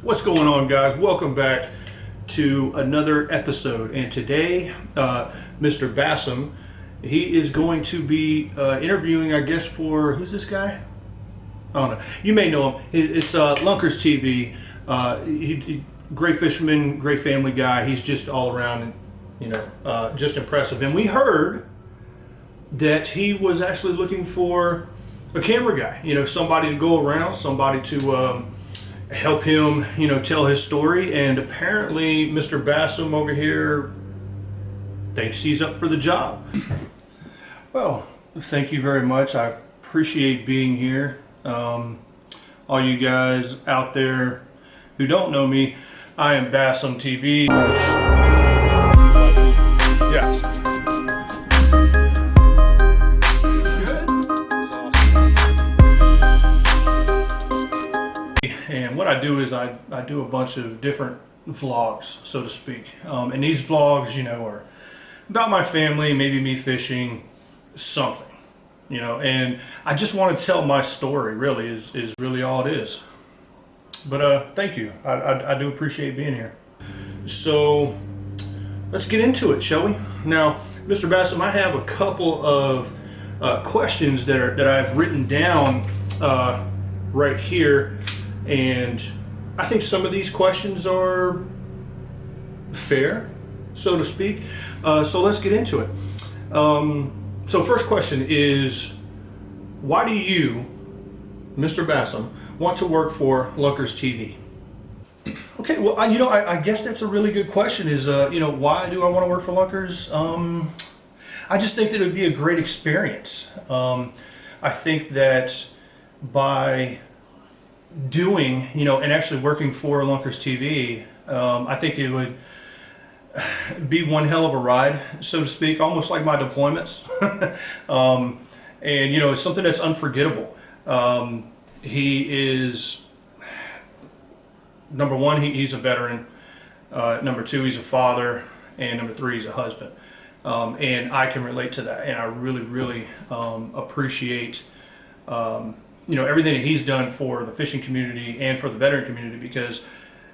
What's going on, guys? Welcome back to another episode, and today Mr. Bassam, he is going to be interviewing, I guess, for who's this guy? I don't know. You may know him. It's Lunkerstv. He great fisherman, great family guy. He's just all around, just impressive. And we heard that he was actually looking for a camera guy, somebody to go around, somebody to help him, tell his story. And apparently Mr. Bassam over here thinks he's up for the job. Well, thank you very much. I appreciate being here. All you guys out there who don't know me, I am Basshamtv. Yes. And what I do is I do a bunch of different vlogs, so to speak. And these vlogs, are about my family, maybe me fishing, something, and I just want to tell my story, really, is really all it is. But thank you. I do appreciate being here. So let's get into it, shall we? Now, Mr. Bassam, I have a couple of questions that I've written down right here. And I think some of these questions are fair, so to speak. So let's get into it. So first question is, why do you, Mr. Bassam, want to work for Lunkerstv? Okay, well, I guess that's a really good question. Is why do I want to work for Lunkers? I just think that it would be a great experience. I think that by doing, and actually working for Lunkerstv, I think it would be one hell of a ride, so to speak, almost like my deployments. And it's something that's unforgettable. He is, number one, he's a veteran. Number two, he's a father. And number three, he's a husband. And I can relate to that. And I really, really appreciate everything that he's done for the fishing community and for the veteran community, because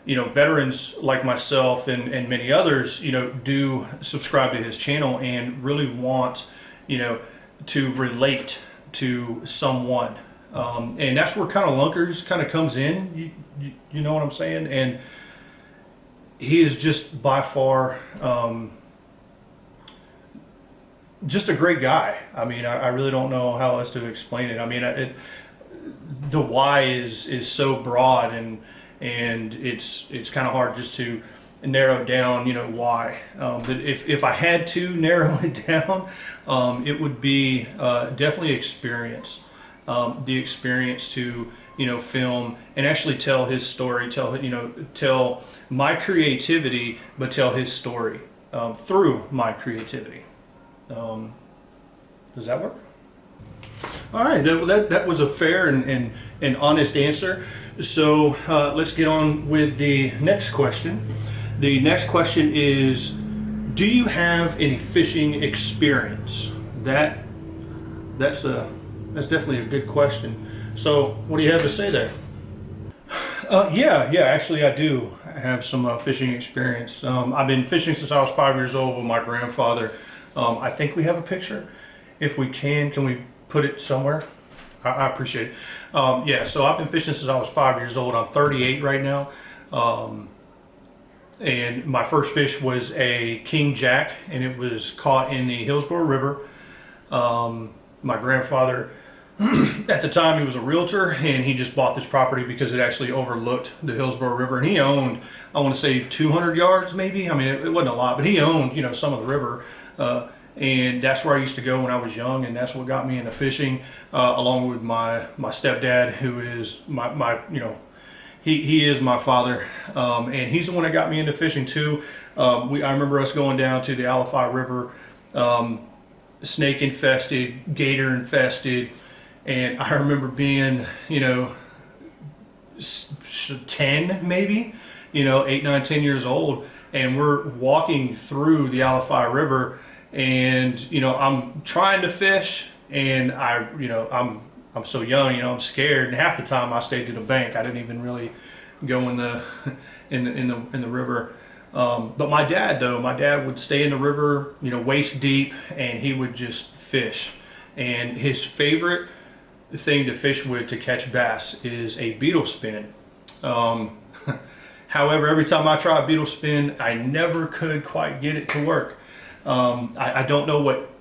veterans like myself and many others do subscribe to his channel and really want to relate to someone, and that's where kind of Lunkers kind of comes in. You know what I'm saying? And he is just by far just a great guy. I mean, I really don't know how else to explain it. I mean, the why is so broad, and it's kind of hard just to narrow down why. But if I had to narrow it down, it would be definitely experience. The experience to film and actually tell his story, tell my creativity, but tell his story through my creativity. Does that work? All right, that was a fair and honest answer. So let's get on with the next question. The next question is, do you have any fishing experience? That's definitely a good question. So what do you have to say there? Yeah, actually I do have some fishing experience. I've been fishing since I was 5 years old with my grandfather. I think we have a picture. If we can we put it somewhere? I appreciate it. So I've been fishing since I was 5 years old. I'm 38 right now. And my first fish was a king jack, and it was caught in the Hillsborough River. My grandfather, at the time, he was a realtor, and he just bought this property because it actually overlooked the Hillsborough River. And he owned, I want to say 200 yards maybe. I mean, it wasn't a lot, but he owned, some of the river. And that's where I used to go when I was young, and that's what got me into fishing, along with my stepdad, who is my he is my father, and he's the one that got me into fishing too. I remember us going down to the Alafai River, snake infested, gator infested, and I remember being 10 maybe, 8, 9, 10 years old, and we're walking through the Alafai River. And I'm trying to fish, and I'm so young, I'm scared, and half the time I stayed to the bank. I didn't even really go in the in the river. But my dad would stay in the river, you know, waist deep, and he would just fish. And his favorite thing to fish with to catch bass is a beetle spin. However, every time I try a beetle spin, I never could quite get it to work. I don't know what.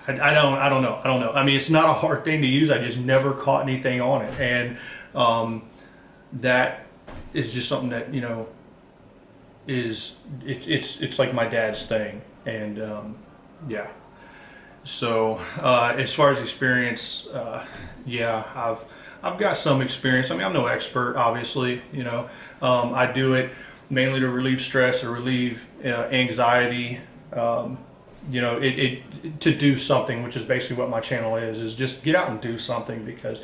I don't know. I mean, it's not a hard thing to use. I just never caught anything on it, and that is just something that, you know, it's like my dad's thing. And yeah. So as far as experience, yeah, I've got some experience. I mean, I'm no expert, obviously. You know, I do it mainly to relieve stress or relieve anxiety. You know, to do something, which is basically what my channel is just get out and do something, because,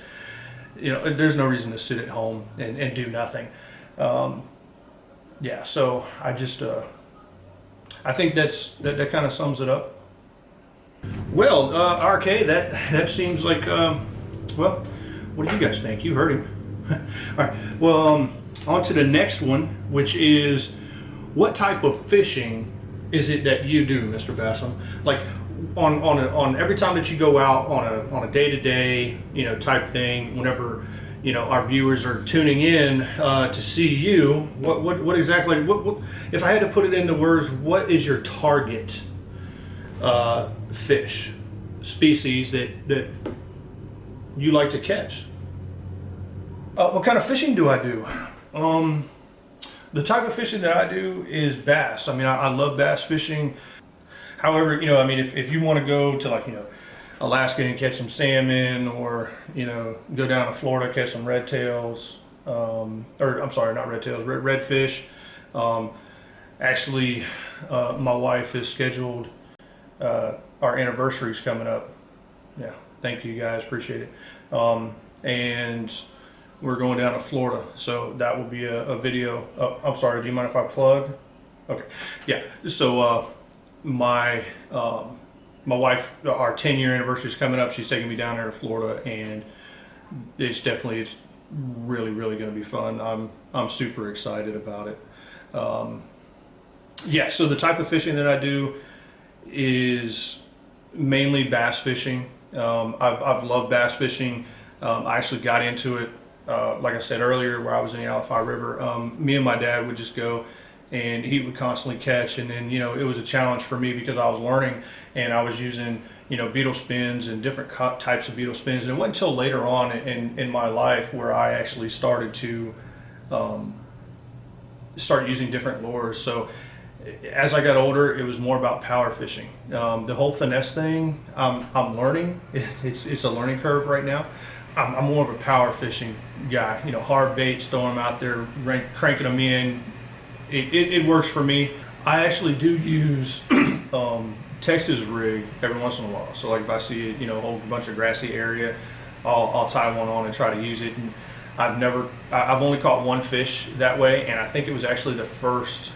you know, there's no reason to sit at home and do nothing. Yeah, so I just I think that kind of sums it up. Well, RK, that seems like well, what do you guys think? You heard him. All right. Well, on to the next one, which is, what type of fishing is it that you do, Mr. Bassam? Like on every time that you go out on a day-to-day, you know, type thing, whenever, you know, our viewers are tuning in to see you, what exactly, what if I had to put it into words, what is your target fish species that you like to catch? What kind of fishing do I do? The type of fishing that I do is bass. I mean, I love bass fishing. However, you know, I mean, if you want to go to, like, you know, Alaska and catch some salmon, or, you know, go down to Florida, catch some red tails, or I'm sorry, not red tails, redfish. Actually, my wife is scheduled, our anniversary's coming up. Yeah, thank you guys, appreciate it. And we're going down to Florida, so that will be a video. Oh, I'm sorry, do you mind if I plug? Okay, yeah, so my wife, our 10-year anniversary is coming up. She's taking me down there to Florida, and it's really going to be fun. I'm super excited about it. Yeah, so the type of fishing that I do is mainly bass fishing. I've loved bass fishing. I actually got into it, like I said earlier, where I was in the Alafai River. Me and my dad would just go, and he would constantly catch. And then, you know, it was a challenge for me because I was learning, and I was using, you know, beetle spins and different types of beetle spins. And it wasn't until later on in my life where I actually started to start using different lures. So as I got older, it was more about power fishing. The whole finesse thing, I'm learning. It's a learning curve right now. I'm more of a power fishing guy. You know, hard baits, throw them out there, cranking them in. It works for me. I actually do use Texas rig every once in a while. So, like, if I see it, you know, a whole bunch of grassy area, I'll tie one on and try to use it. And I've only caught one fish that way, and I think it was actually the first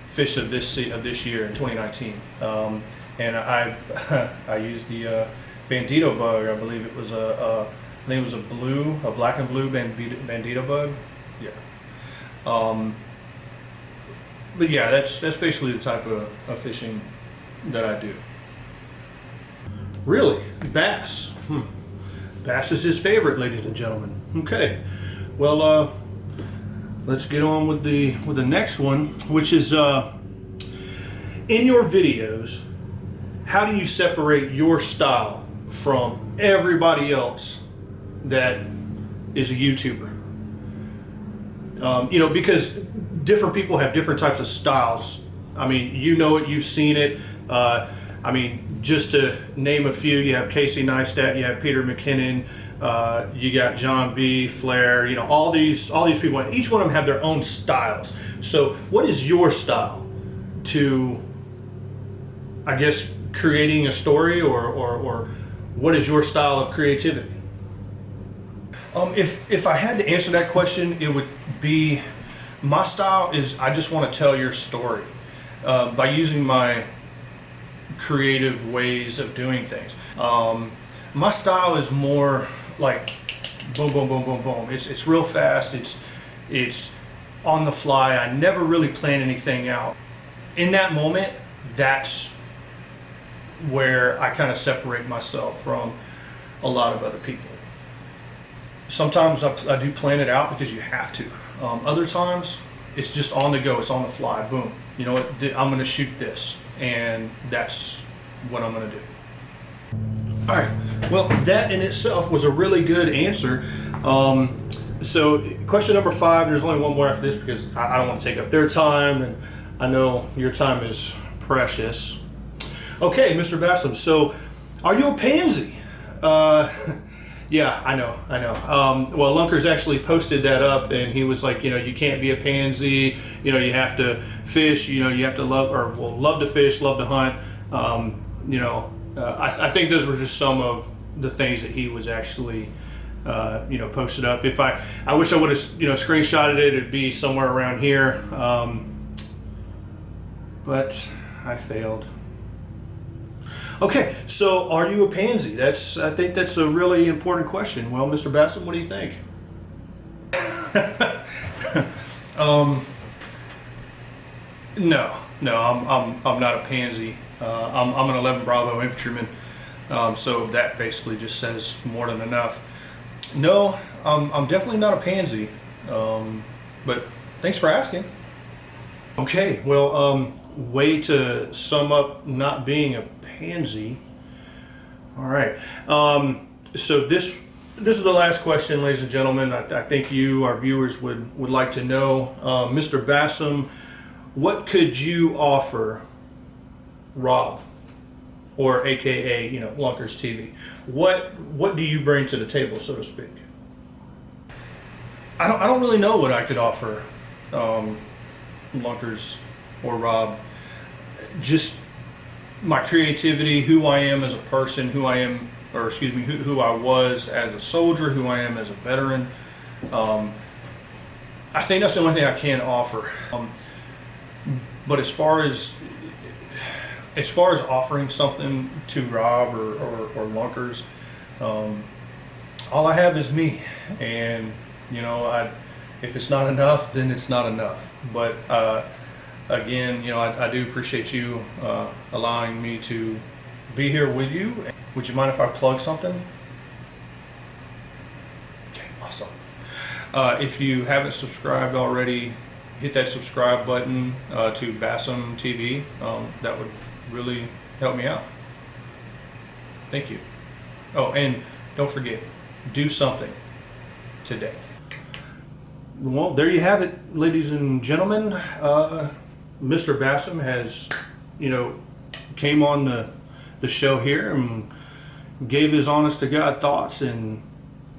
fish of this year in 2019. And I used the bandito bug. I believe it was I think it was a black and blue bandito bug. Yeah. But yeah, that's basically the type of fishing that I do. Really, bass. Bass is his favorite, ladies and gentlemen. Okay, well, let's get on with the next one, which is in your videos, how do you separate your style from everybody else that is a YouTuber? You know, because different people have different types of styles. I mean, you know it, you've seen it. I mean, just to name a few, you have Casey Neistat, you have Peter McKinnon, you got John B, Flair, you know, all these people, and each one of them have their own styles. So what is your style to, I guess, creating a story, or what is your style of creativity? If I had to answer that question, it would be, my style is, I just want to tell your story by using my creative ways of doing things. My style is more like boom, boom, boom, boom, boom. It's real fast. It's on the fly. I never really plan anything out. In that moment, that's where I kind of separate myself from a lot of other people. Sometimes I do plan it out because you have to. Other times, it's just on the go. It's on the fly. Boom. You know what? I'm going to shoot this, and that's what I'm going to do. All right. Well, that in itself was a really good answer. So question number 5, there's only one more after this because I don't want to take up their time, and I know your time is precious. Okay, Mr. Bassam, so are you a pansy? Yeah, I know. Well, Lunkers actually posted that up, and he was like, you can't be a pansy. You have to fish. You have to love to fish, love to hunt. I think those were just some of the things that he was actually, posted up. If I wish I would have, screenshotted it. It'd be somewhere around here, but I failed. Okay, so are you a pansy? I think that's a really important question. Well, Mr. Bassam, what do you think? No, I'm not a pansy. I'm an 11 Bravo infantryman, so that basically just says more than enough. No, I'm definitely not a pansy, but thanks for asking. Okay, well, way to sum up not being a pansy. All right, so this is the last question, ladies and gentlemen. I think our viewers would like to know, Mr. Bassam, what could you offer Rob, or AKA Lunkerstv? What do you bring to the table, so to speak? I don't really know what I could offer Lunkers or Rob. Just my creativity, who I am as a person, who I was as a soldier, who I am as a veteran. I think that's the only thing I can offer. But as far as offering something to Rob or Lunkers, all I have is me, and if it's not enough, then it's not enough. But again, I do appreciate you allowing me to be here with you. Would you mind if I plug something? Okay, awesome. If you haven't subscribed already, hit that subscribe button to Basshamtv. That would really help me out. Thank you. Oh, and don't forget, do something today. Well, there you have it, ladies and gentlemen. Mr. Bassam has, came on the show here and gave his honest to God thoughts, and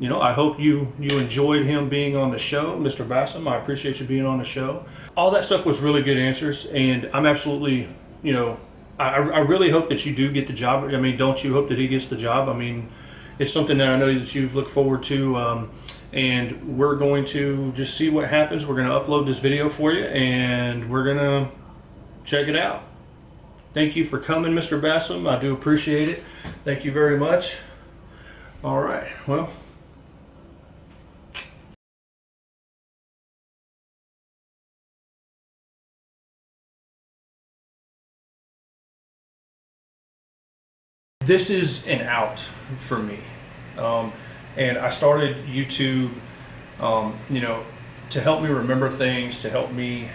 I hope you enjoyed him being on the show. Mr. Bassam, I appreciate you being on the show. All that stuff was really good answers, and I'm absolutely, I really hope that you do get the job. I mean, don't you hope that he gets the job? I mean, it's something that I know that you've looked forward to, and we're going to just see what happens. We're going to upload this video for you, and we're going to check it out. Thank you for coming, Mr. Bassam. I do appreciate it. Thank you very much. All right, well. This is an out for me, and I started YouTube, to help me remember things, to help me,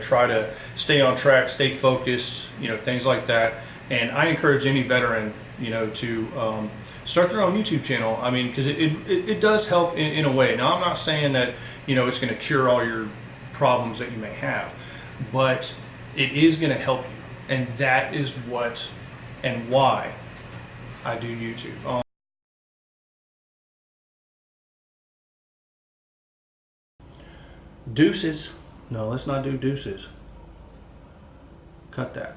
try to stay on track, stay focused, things like that. And I encourage any veteran, to start their own YouTube channel. I mean, because it does help in a way. Now, I'm not saying that it's going to cure all your problems that you may have, but it is going to help you, and that is what and why I do YouTube. Deuces. No, let's not do deuces. Cut that.